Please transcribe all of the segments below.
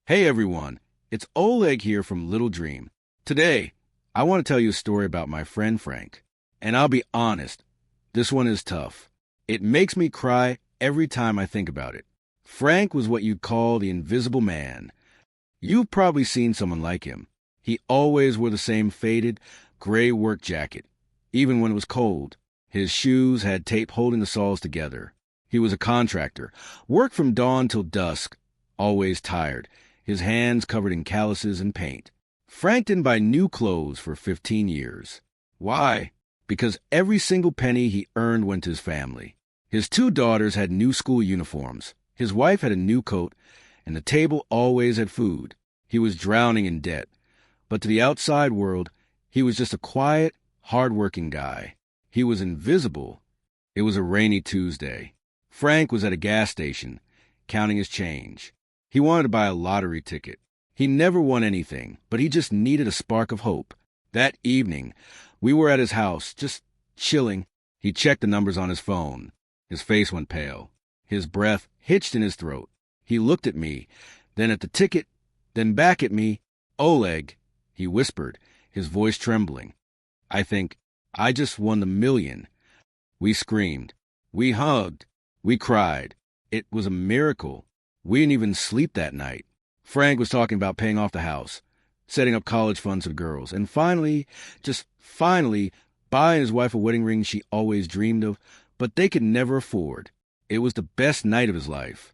Hey everyone, it's Oleg here from LittleDream. Today, I want to tell you a story about my friend Frank. And I'll be honest, this one is tough. It makes me cry every time I think about it. Frank was what you'd call the invisible man. You've probably seen someone like him. He always wore the same faded, gray work jacket, even when it was cold. His shoes had tape holding the soles together. He was a contractor, worked from dawn till dusk, always tired, his hands covered in calluses and paint. Frank didn't buy new clothes for 15 years. Why? Because every single penny he earned went to his family. His two daughters had new school uniforms. His wife had a new coat, and the table always had food. He was drowning in debt. But to the outside world, he was just a quiet, hard-working guy. He was invisible. It was a rainy Tuesday. Frank was at a gas station, counting his change. He wanted to buy a lottery ticket. He never won anything, but he just needed a spark of hope. That evening, we were at his house, just chilling. He checked the numbers on his phone. His face went pale. His breath hitched in his throat. He looked at me, then at the ticket, then back at me. "Oleg," he whispered, his voice trembling. I just won the million." We screamed. We hugged. We cried. It was a miracle. We didn't even sleep that night. Frank was talking about paying off the house, setting up college funds for the girls, and finally, just finally, buying his wife a wedding ring she always dreamed of, but they could never afford. It was the best night of his life.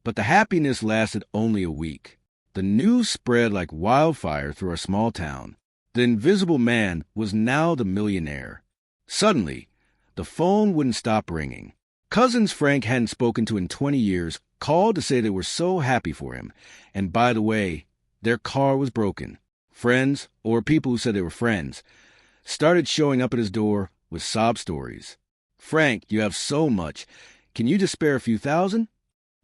But the happiness lasted only a week. The news spread like wildfire through our small town. The invisible man was now the millionaire. Suddenly, the phone wouldn't stop ringing. Cousins Frank hadn't spoken to in 20 years called to say they were so happy for him. And by the way, their car was broken. Friends, or people who said they were friends, started showing up at his door with sob stories. "Frank, you have so much. Can you just spare a few thousand?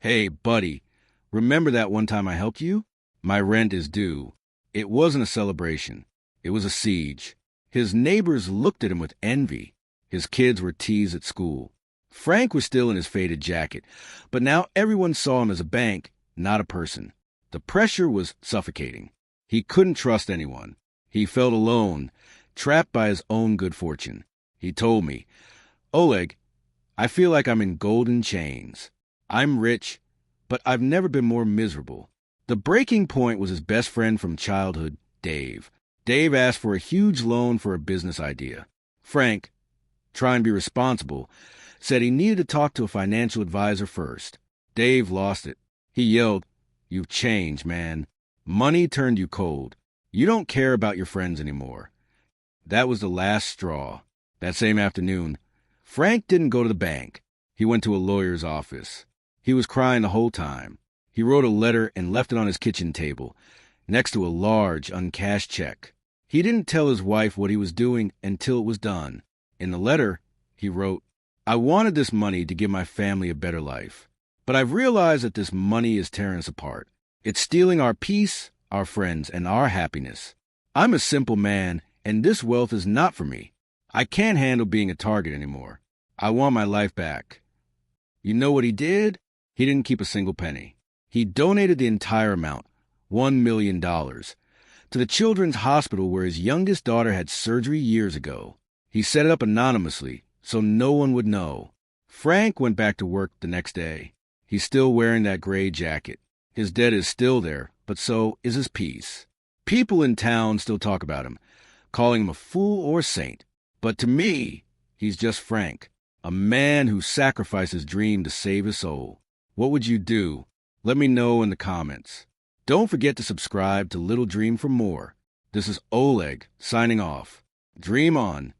Hey, buddy, remember that one time I helped you? My rent is due." It wasn't a celebration. It was a siege. His neighbors looked at him with envy. His kids were teased at school. Frank was still in his faded jacket, but now everyone saw him as a bank, not a person. The pressure was suffocating. He couldn't trust anyone. He felt alone, trapped by his own good fortune. He told me, "Oleg, I feel like I'm in golden chains. I'm rich, but I've never been more miserable." The breaking point was his best friend from childhood, Dave. Dave asked for a huge loan for a business idea. Frank, trying to be responsible, said he needed to talk to a financial advisor first. Dave lost it. He yelled, "You've changed, man. Money turned you cold. You don't care about your friends anymore." That was the last straw. That same afternoon, Frank didn't go to the bank. He went to a lawyer's office. He was crying the whole time. He wrote a letter and left it on his kitchen table, next to a large, uncashed check. He didn't tell his wife what he was doing until it was done. In the letter, he wrote, "I wanted this money to give my family a better life. But I've realized that this money is tearing us apart. It's stealing our peace, our friends, and our happiness. I'm a simple man, and this wealth is not for me. I can't handle being a target anymore. I want my life back." You know what he did? He didn't keep a single penny. He donated the entire amount, $1 million, to the children's hospital where his youngest daughter had surgery years ago. He set it up anonymously, so no one would know. Frank went back to work the next day. He's still wearing that gray jacket. His debt is still there, but so is his peace. People in town still talk about him, calling him a fool or saint. But to me, he's just Frank, a man who sacrificed his dream to save his soul. What would you do? Let me know in the comments. Don't forget to subscribe to LittleDream for more. This is Oleg signing off. Dream on.